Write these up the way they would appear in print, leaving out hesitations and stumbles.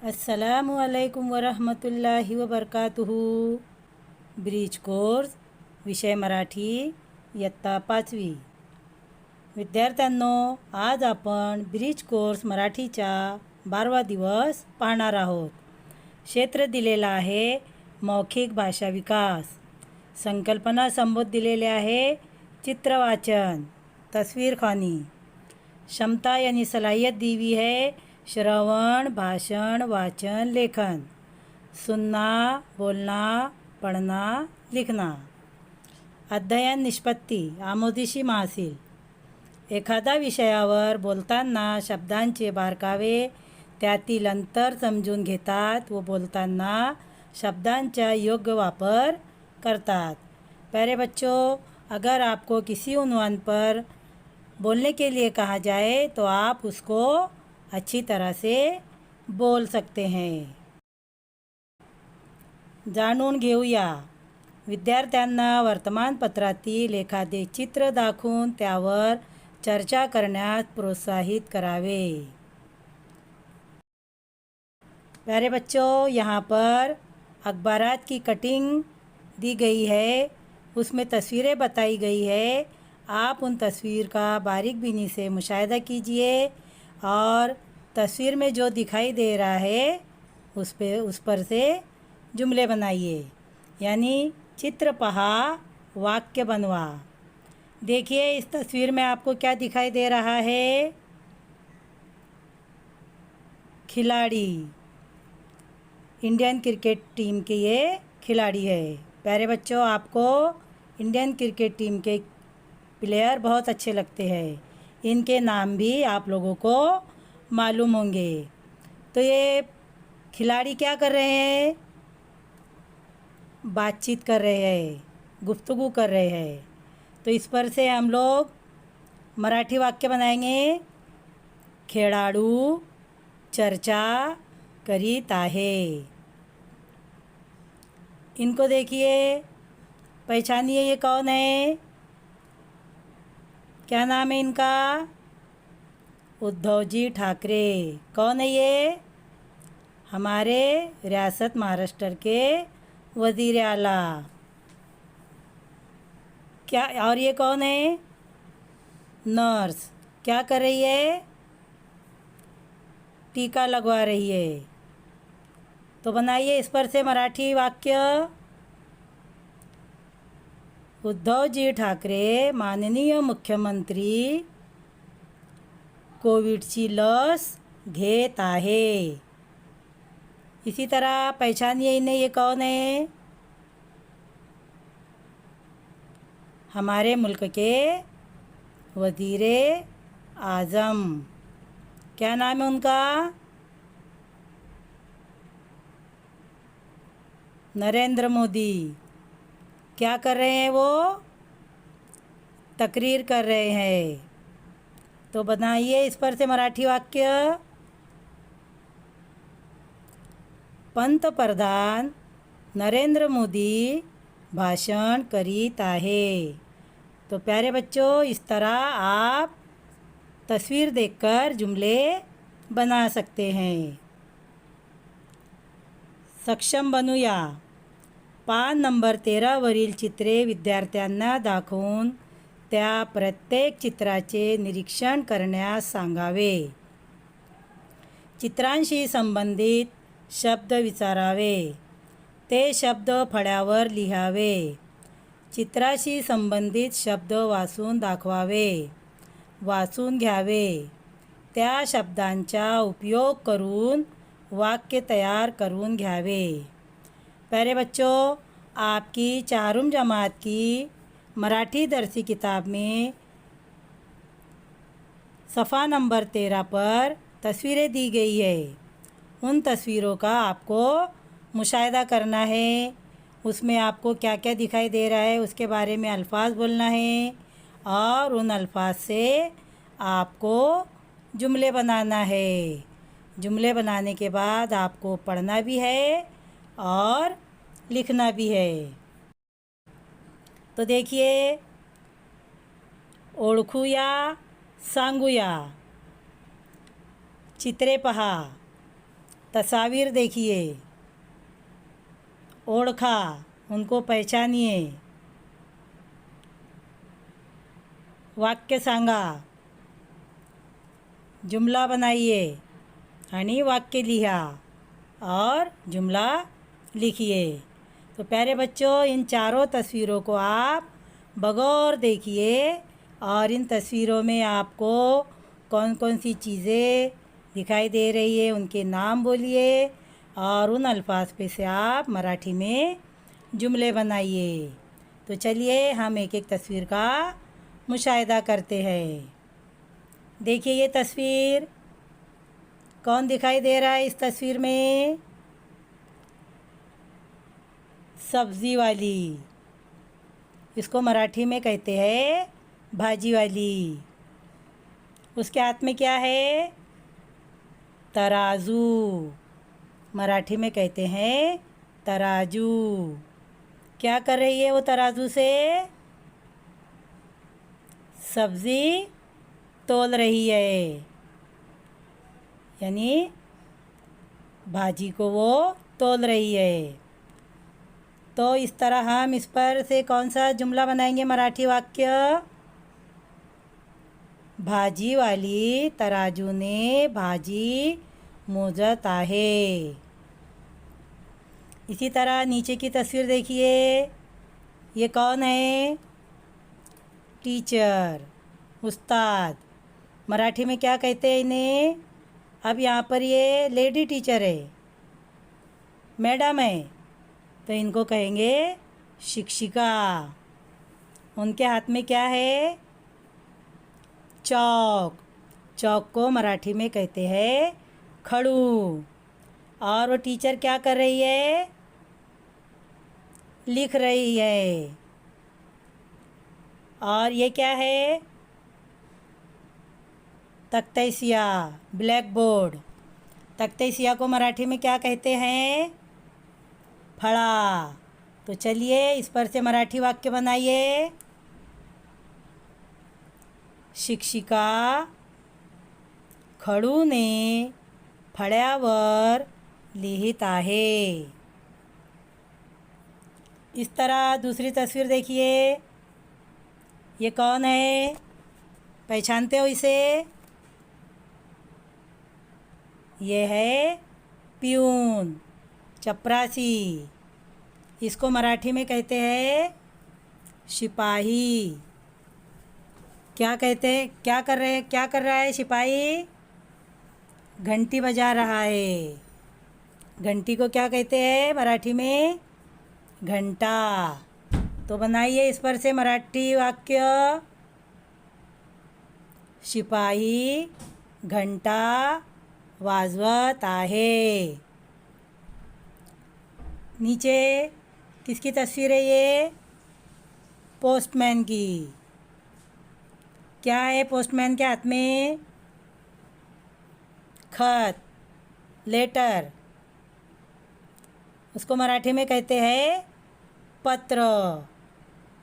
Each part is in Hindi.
अस्सलामुअलैकुम वरहमतुल्लाहि वबरकातुहू। ब्रिज कोर्स विषय मराठी इयत्ता 5वी। विद्यार्थ्यांनो, आज आपण ब्रिज कोर्स मराठीचा 12वा दिवस पाहणार आहोत। क्षेत्र दिलेला आहे मौखिक भाषा विकास। संकल्पना संबोध दिलेले आहे चित्रवाचन, तस्वीरखानी। क्षमता यानी सलाहियत दी हुई है श्रवण, भाषण, वाचन, लेखन। सुनना, बोलना, पढ़ना, लिखना। अध्ययन निष्पत्ती आमोदिशी महसील। एखादा विषयावर बोलताना शब्दांचे बारकावे त्यातील अंतर समजून घेतात व बोलताना शब्दांचा योग्य वापर करतात। प्यारे बच्चों, अगर आपको किसी उन्वान पर बोलने के लिए कहा जाए तो आप उसको अच्छी तरह से बोल सकते हैं। जाणून घेऊया। विद्यार्थ्यांना वर्तमानपत्रातील एखादे चित्र दाखवून त्यावर चर्चा करण्यास प्रोत्साहित करावे। प्यारे बच्चों, यहाँ पर अखबारात की कटिंग दी गई है, उसमें तस्वीरें बताई गई है। आप उन तस्वीर का बारीक बीनी से मुशाहिदा कीजिए और तस्वीर में जो दिखाई दे रहा है उस पर से जुमले बनाइए। यानी चित्र पहा, वाक्य बनवा। देखिए, इस तस्वीर में आपको क्या दिखाई दे रहा है? खिलाड़ी, इंडियन क्रिकेट टीम के ये खिलाड़ी है। प्यारे बच्चों, आपको इंडियन क्रिकेट टीम के प्लेयर बहुत अच्छे लगते हैं। इनके नाम भी आप लोगों को मालूम होंगे। तो ये खिलाड़ी क्या कर रहे हैं? बातचीत कर रहे हैं, गुफ्तगू कर रहे हैं। तो इस पर से हम लोग मराठी वाक्य बनाएंगे। खेळाडू चर्चा करीत आहे। इनको देखिए, पहचानिए ये कौन है? क्या नाम है इनका? उद्धव जी ठाकरे। कौन है ये? हमारे रियासत महाराष्ट्र के वज़ीर आला। क्या और ये कौन है? नर्स। क्या कर रही है? टीका लगवा रही है। तो बनाइए इस पर से मराठी वाक्य। उद्धवजी ठाकरे माननीय मुख्यमंत्री कोविडची लस घेत आहे। इसी तरह पहचानिए इन्हें, ये कौन है? हमारे मुल्क के वज़ीर आज़म। क्या नाम है उनका? नरेंद्र मोदी। क्या कर रहे हैं वो? तकरीर कर रहे हैं। तो बनाइए इस पर से मराठी वाक्य। पंतप्रधान नरेंद्र मोदी भाषण करीत आहे। तो प्यारे बच्चों, इस तरह आप तस्वीर देखकर जुमले बना सकते हैं। सक्षम बनूया। पान नंबर 13 वरील चित्रे विद्यार्थ्यांना दाखवून त्या प्रत्येक चित्राचे निरीक्षण करण्यास सांगावे। चित्रांशी संबंधित शब्द विचारावे। ते शब्द फळ्यावर लिहावे। चित्राशी संबंधित शब्द वाचून दाखवावे, वाचून घ्यावे। त्या शब्दांचा उपयोग करून वाक्य तयार करून घ्यावे। प्यारे बच्चों, आपकी चारुम जमात की मराठी दर्सी किताब में सफ़ा नंबर 13 पर तस्वीरें दी गई है। उन तस्वीरों का आपको मुशाहिदा करना है। उसमें आपको क्या क्या दिखाई दे रहा है उसके बारे में अल्फाज बोलना है और उन अल्फाज से आपको जुमले बनाना है। जुमले बनाने के बाद आपको पढ़ना भी है और लिखना भी है। तो देखिए, ओळखूया, सांगूया। चित्रे पहा, तस्वीर देखिए, ओळखा, उनको पहचानिए, वाक्य सांगा, जुमला बनाइए आणि वाक्य लिहा और जुमला लिखिए। तो प्यारे बच्चों, इन चारों तस्वीरों को आप बगौर देखिए और इन तस्वीरों में आपको कौन कौन सी चीज़ें दिखाई दे रही है उनके नाम बोलिए और उन अल्फाज पे से आप मराठी में जुमले बनाइए। तो चलिए हम एक एक तस्वीर का मुशाहिदा करते हैं। देखिए ये तस्वीर, कौन दिखाई दे रहा है इस तस्वीर में? सब्ज़ी वाली, इसको मराठी में कहते हैं भाजी वाली। उसके हाथ में क्या है? तराजू, मराठी में कहते हैं तराजू। क्या कर रही है वो तराजू से? सब्ज़ी तोल रही है, यानी भाजी को वो तोल रही है। तो इस तरह हम इस पर से कौन सा जुमला बनाएंगे मराठी वाक्य? भाजी वाली तराजू ने भाजी मोजत आहे। इसी तरह नीचे की तस्वीर देखिए, ये कौन है? टीचर, उस्ताद। मराठी में क्या कहते हैं इन्हें? अब यहाँ पर ये लेडी टीचर है, मैडम है, तो इनको कहेंगे शिक्षिका। उनके हाथ में क्या है? चौक। चौक को मराठी में कहते हैं खड़ू। और वो टीचर क्या कर रही है? लिख रही है। और ये क्या है? तख्ते स्याह, ब्लैक बोर्ड। तख्ते स्याह को मराठी में क्या कहते हैं? फड़ा। तो चलिए इस पर से मराठी वाक्य बनाइए। शिक्षिका खडूने फळ्यावर लिहित आहे। इस तरह दूसरी तस्वीर देखिए, ये कौन है? पहचानते हो इसे? ये है प्यून, चपरासी। इसको मराठी में कहते हैं सिपाही। क्या कहते हैं, क्या कर रहा है सिपाही? घंटी बजा रहा है। घंटी को क्या कहते हैं मराठी में? घंटा। तो बनाइए इस पर से मराठी वाक्य। सिपाही घंटा वाजवत आहे। नीचे किसकी तस्वीर है ये? पोस्टमैन की। क्या है पोस्टमैन के हाथ में? खत, लेटर। उसको मराठी में कहते हैं पत्र।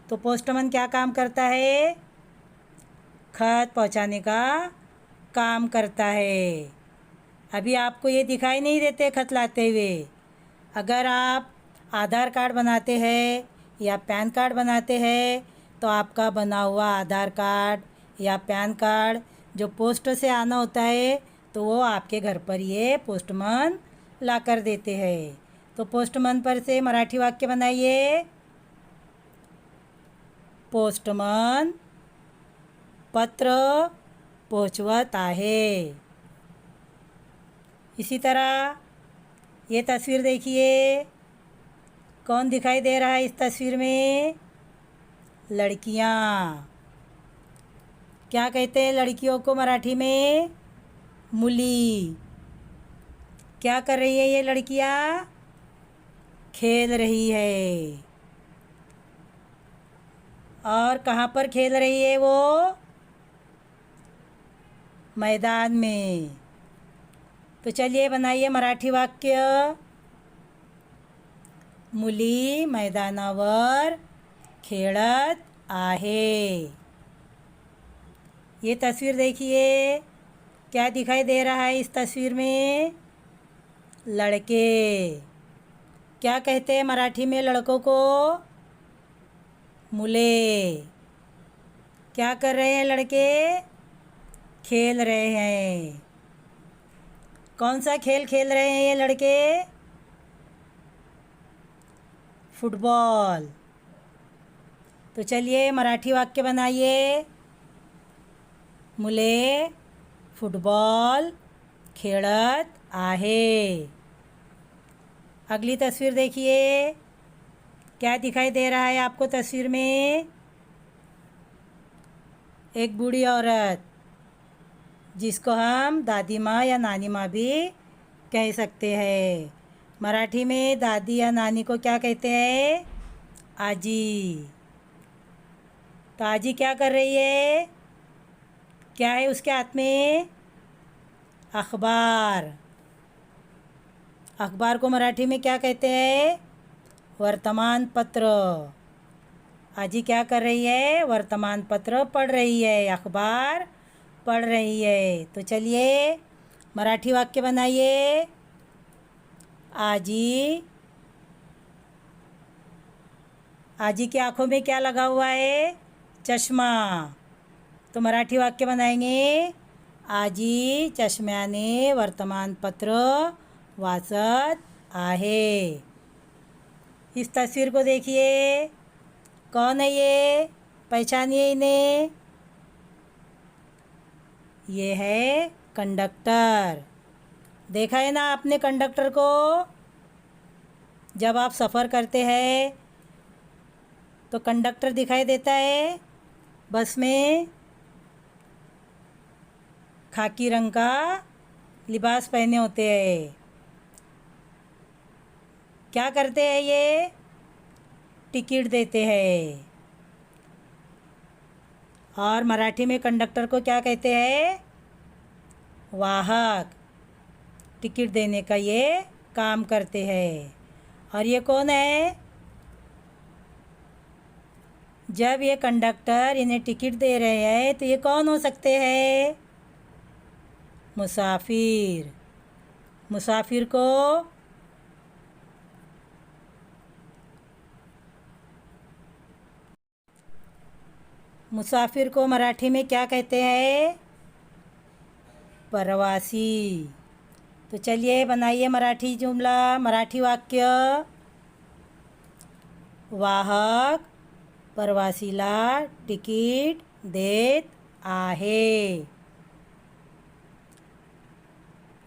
तो पोस्टमैन क्या काम करता है? खत पहुंचाने का काम करता है। अभी आपको ये दिखाई नहीं देते खत लाते हुए। अगर आप आधार कार्ड बनाते हैं या पैन कार्ड बनाते हैं तो आपका बना हुआ आधार कार्ड या पैन कार्ड जो पोस्ट से आना होता है तो वो आपके घर पर ये पोस्टमैन ला कर देते हैं। तो पोस्टमैन पर से मराठी वाक्य बनाइए। पोस्टमन पत्र पोचवत आहे। इसी तरह ये तस्वीर देखिए, कौन दिखाई दे रहा है इस तस्वीर में? लड़कियाँ। क्या कहते हैं लड़कियों को मराठी में? मुली। क्या कर रही है ये लड़कियाँ? खेल रही है। और कहाँ पर खेल रही है वो? मैदान में। तो चलिए बनाइए मराठी वाक्य। मुली मैदानावर खेळत आहे। ये तस्वीर देखिए, क्या दिखाई दे रहा है इस तस्वीर में? लड़के। क्या कहते हैं मराठी में लड़कों को? मुले। क्या कर रहे हैं लड़के? खेल रहे हैं। कौन सा खेल खेल रहे हैं ये लड़के? फुटबॉल। तो चलिए मराठी वाक्य बनाइए। मुले फुटबॉल खेळत आहे। अगली तस्वीर देखिए। क्या दिखाई दे रहा है आपको तस्वीर में? एक बूढ़ी औरत, जिसको हम दादी माँ या नानी माँ भी कह सकते हैं। मराठी में दादी या नानी को क्या कहते हैं? आजी। तो आजी क्या कर रही है? क्या है उसके हाथ में? अखबार। अखबार को मराठी में क्या कहते हैं? वर्तमान पत्र। आजी क्या कर रही है? वर्तमान पत्र पढ़ रही है, अखबार पढ़ रही है। तो चलिए मराठी वाक्य बनाइए। आजी। आजी की आंखों में क्या लगा हुआ है? चश्मा। तो मराठी वाक्य बनाएंगे। आजी चष्म्याने वर्तमानपत्र वाचत आहे। इस तस्वीर को देखिए। कौन है ये? पहचानिए इन्हें। ये है कंडक्टर। देखा है ना आपने कंडक्टर को? जब आप सफ़र करते हैं तो कंडक्टर दिखाई देता है बस में। खाकी रंग का लिबास पहने होते हैं। क्या करते हैं ये? टिकट देते हैं। और मराठी में कंडक्टर को क्या कहते हैं? वाहक। टिकट देने का ये काम करते हैं। और ये कौन है? जब ये कंडक्टर इन्हें टिकट दे रहे हैं तो ये कौन हो सकते हैं? मुसाफिर। मुसाफिर को मराठी में क्या कहते हैं? प्रवासी। तो चलिए बनाइए मराठी जुमला, मराठी वाक्य। वाहक प्रवासीला तिकीट देत आहे।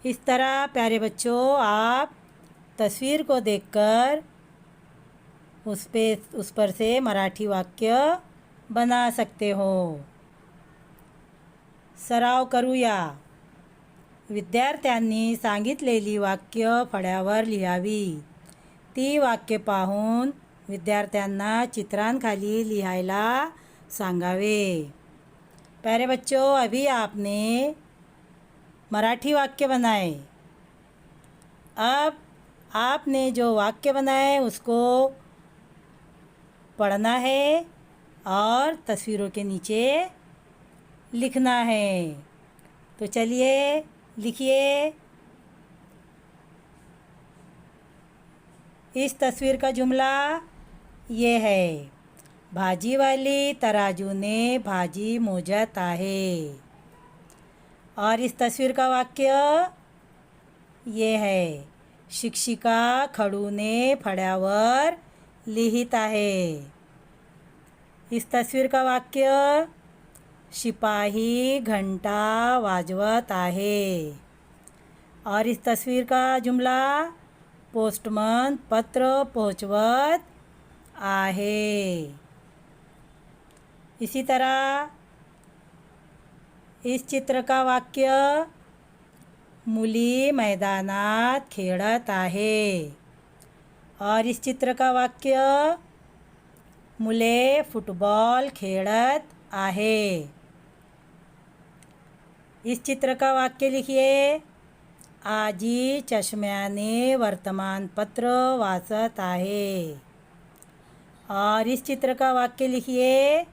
इस तरह प्यारे बच्चों आप तस्वीर को देखकर उस पर से मराठी वाक्य बना सकते हो। सराव करूया। विद्यार्थ्यांनी सांगितलेली वाक्य फळ्यावर लिहावी। ती वाक्य पाहून विद्यार्थ्यांना चित्रांखाली लिहायला सांगावे। प्यारे बच्चों अभी आपने मराठी वाक्य बनाए। अब आपने जो वाक्य बनाए उसको पढ़ना है और तस्वीरों के नीचे लिखना है। तो चलिए लिखिए। इस तस्वीर का जुमला ये है। भाजीवाली तराजू ने भाजी मोजत आहे। और इस तस्वीर का वाक्य ये है। शिक्षिका खडूने फळ्यावर लिहित आहे। इस तस्वीर का वाक्य शिपाही घंटा वाजवत आहे। और इस तस्वीर का जुमला पोस्टमन पत्र पहुंचवत आहे। इसी तरह इस चित्र का वाक्य मुली मैदानात खेळत आहे। और इस चित्र का वाक्य मुले फुटबॉल खेळत आहे। इस चित्र का वाक्य लिखिए। आजी चष्म्याने वर्तमानपत्र वाचत आहे। और इस चित्र का वाक्य लिखिए।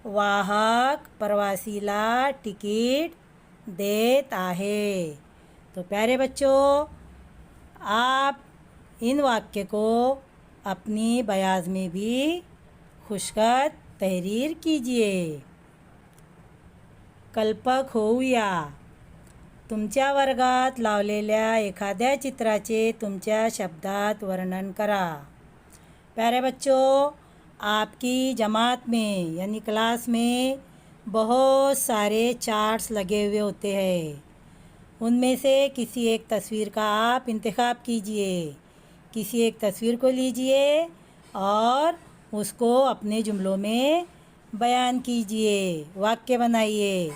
वाहक प्रवासीला टिकट देत आहे। तो प्यारे बच्चों आप इन वाक्य को अपनी बयाज में भी खुशखत तहरीर कीजिए। कल्पक होऊया। तुमच्या वर्गात लावलेल्या एखाद्या चित्राचे तुमच्या शब्दात वर्णन करा। प्यारे बच्चों, आपकी जमात में यानी क्लास में बहुत सारे चार्ट्स लगे हुए होते हैं। उनमें से किसी एक तस्वीर का आप इंतखाब कीजिए। किसी एक तस्वीर को लीजिए और उसको अपने जुमलों में बयान कीजिए, वाक्य बनाइए।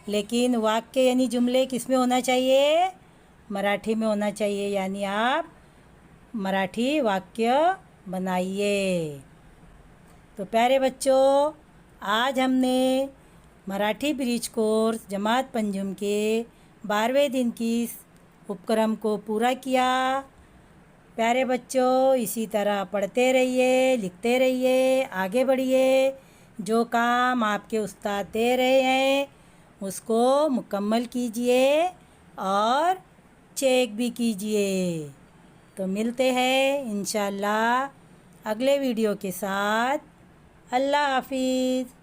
लेकिन वाक्य यानी जुमले किस में होना चाहिए? मराठी में होना चाहिए, यानी आप मराठी वाक्य बनाइए। तो प्यारे बच्चों, आज हमने मराठी ब्रिज कोर्स जमात पंजुम के 12वें दिन की उपक्रम को पूरा किया। प्यारे बच्चों, इसी तरह पढ़ते रहिए, लिखते रहिए, आगे बढ़िए। जो काम आपके उस्ताद दे रहे हैं उसको मुकम्मल कीजिए और चेक भी कीजिए। तो मिलते हैं इंशाल्लाह अगले वीडियो के साथ। अल्लाह हाफिज़।